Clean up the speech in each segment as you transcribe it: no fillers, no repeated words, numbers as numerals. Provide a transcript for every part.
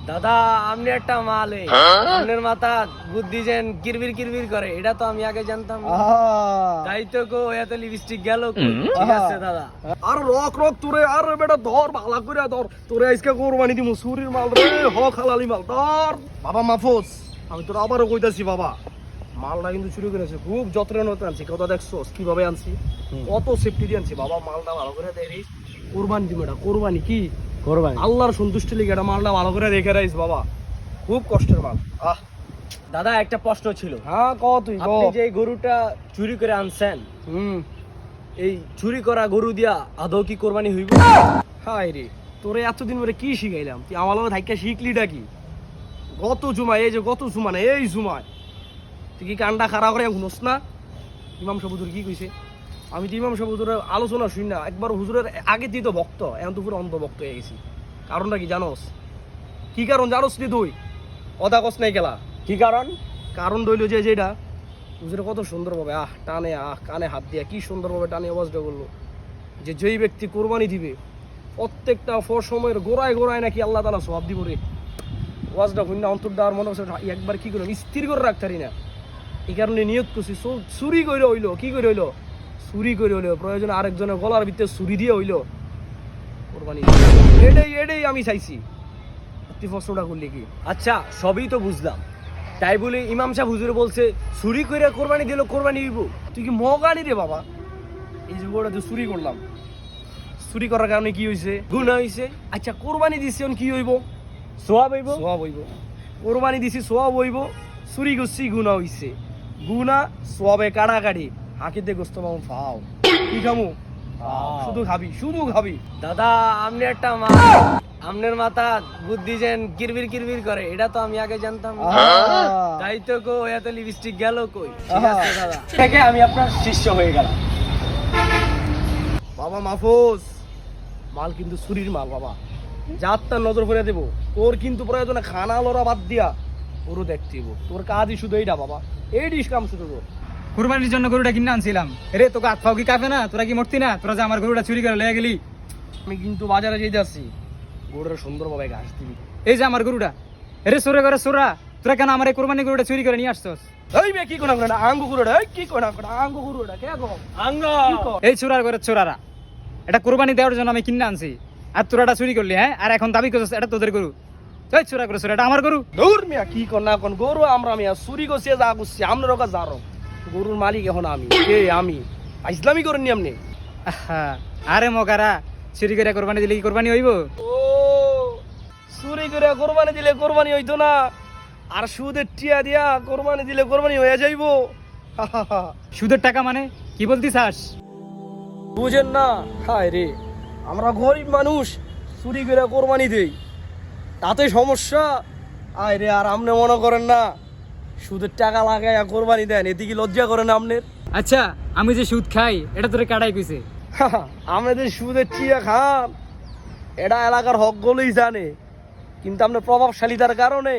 দাদা আপনি একটা মালে আপনার মাথা বুদ্ধি যেন কিরবির কিরবির করে এটা তো আমি আগে জানতাম না। তাই তো কো এত লিপস্টিক গেল কই? ঠিক আছে দাদা। আর রক রক তোরে আর বেটা ধর ভালো করে ধর তোরে আজকে কোরবানি দিমু সুরির মাল রে হক হালালি মাল ধর বাবা মাহফুজ আমি তোর আবারও কইতাছি বাবা মালটা কিন্তু চুরি করেছে খুব যত্নের মতো আনছি কথা দেখছোস কিভাবে আনছি কত সেফটি দিয়ে আনছি বাবা মালটা ভালো করে দেখিস কোরবানি দিমু এটা কোরবানি কি কোরবানি আল্লাহর সন্তুষ্টি লেগে এটা মালটা ভালো করে রেখে রাখিস বাবা খুব কষ্টের মাল দাদা একটা প্রশ্ন ছিল। হ্যাঁ ক তুই ক আপনি যে গরুটা চুরি করে আনছেন এই চুরি করা গরু দিয়া আদৌ কি কোরবানি হইব? হাই রে তোরে এতদিন ধরে কি শিখাইলাম তুই আমার লগে থাইকা শিখলিটা কি গত জুমায় এই যে গত জুমা না এই জুমায় তুই কি কান্ডা খাড়া করে শুনোস না ইমাম সাহেব হুজুর কি কইছে আমি তো ইমাম সাহেব হুজুরের আলোচনা শুনি না একবার হুজুরের আগে তুই তো ভক্ত এখন তো পুরো অন্ধ ভক্ত হয়ে গেছি কারণটা কি জানোস কি কারণ জানোস নি তুই কথা কস নাই গেলা কি কারণ? কারণ রইল যে যেটা হুজুরে কত সুন্দরভাবে টানে কানে হাত দিয়া কি সুন্দরভাবে টানে আওয়াজটা করলো যে যেই ব্যক্তি কোরবানি দিবে প্রত্যেকটা সময়ের গোড়ায় গোড়ায় নাকি আল্লাহ তাআলা সওয়াব দিব রে ওয়াজটা কইনা অন্তর দেওয়ার মনে হচ্ছে একবার কি করলাম স্থির করে রাখতারি না এই কারণে নিয়ত করছি চুরি করে হইলো কি করে হইলো চুরি করে হইলো প্রয়োজনে আরেকজনের গলার ভিতরে চুরি দিয়ে হইলো কোরবানি এটাই আমি চাইছি তুই প্রশ্নটা করলি কি আচ্ছা সবই তো বুঝলাম তাই বলে ইমাম সাহেব হুজুরে বলছে চুরি করে কোরবানি দিল কোরবানি হইব? তুই কি মগানি রে বাবা এই যে গোটা তুই চুরি করলাম চুরি করার কারণে কি হয়েছে গুনাহ হইছে, আচ্ছা কোরবানি দিছি কি হইব সওয়াব হইব। সোয়াব হইব কোরবানি দিছি সোয়াব হইব চুরি করছি গুনাহ হইছে গুনাহ সোয়াবে কাড়াকাড়ি হাকিতে গোস্ত পাবো ফাও কি খামু শুধু খাবি দাদা আপনি একটা আপনার মাথা বুদ্ধি যেন কিরবির কিরবির করে এটা তো আমি আগে জানতাম না। তাই তো কো এত লিপস্টিক গেল কই? ঠিক আছে দাদা থেকে আমি আপনার শিষ্য হয়ে গেলাম। বাবা মাহফুজ মাল কিন্তু চুরির মাল বাবা যার তার নজর করে দেবো তোর কিন্তু প্রয়োজনে খানা লড়া বাদ দিয়া ওরও দেখতে হইব তোর কাজই শুধু এইটা বাবা এই ডিস কাম শুধু তোর কুরবানির জন্য গরুটা কিনে আনছিলাম রে তোকে হাত পাও কি কাঁপে না তোরা কি মরতি না তোরা যে আমার গরুটা চুরি করে লয়ে গেলি আমি কিন্তু বাজারে যেতে আসছি গরুটা সুন্দরভাবে ঘাস দিবি এই যে আমার গরুটা রে সোরে করে সোরা তোরা কেন আমার এই কুরবানি গরুটা চুরি করে নিয়ে আসছস এই মে কি কোনা কোনা আঙ্গু গরুটা এই কি কোনা কোনা আঙ্গু গরুটা কে গো আঙ্গ এই চোরার করে চোরারা এটা কুরবানি দেওয়ার জন্য আমি কিনে আনছি আর তোরাটা চুরি করলি হ্যাঁ আর এখন দাবি করছিস এটা তোদের গরু এই চোরা করে সোরা এটা আমার গরু দূর মিয়া কি কোন না কোন গরু আমরা মিয়া চুরি করছি যা করছি আমনের কাছে যারো গরুর মালিক এখন আমি ইসলামী করেননি আপনি আহা, আরে মগারা চুরি করে কোরবানি দিলে কি কোরবানি হইব ও চুরি করে কোরবানি দিলে কোরবানি হইতো না আর সুদের টিয়া দিয়া কোরবানি দিলে কোরবানি হয়ে যাইবো সুদের টাকা মানে কি বলতি চাস বুঝেন না হায় রে আমরা গরিব মানুষ চুরি করে কোরবানি দেই তাতে সমস্যা আয় রে আর আপনি মনে করেন না সুদের টাকা লাগাইয়া কোরবানি দেন এতে কি লজ্জা করেন আপনার আচ্ছা আমি যে সুদ খাই এটা তোরে কাটাই কইছে আমাদের সুদের টিয়া খান এটা এলাকার হকগুলোই জানে কিন্তু আপনার প্রভাবশালীতার কারণে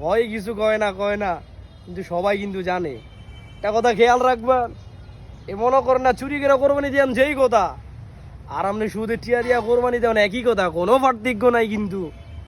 ভয় কিছু কয় না কিন্তু সবাই কিন্তু জানে একটা কথা খেয়াল রাখবেন এ মনে করেন না চুরি করে কোরবানি দিয়ান যেই কথা আর আপনি সুদের টিয়া দিয়া কোরবানি দেন একই কথা কোনো পার্থক্য নাই কিন্তু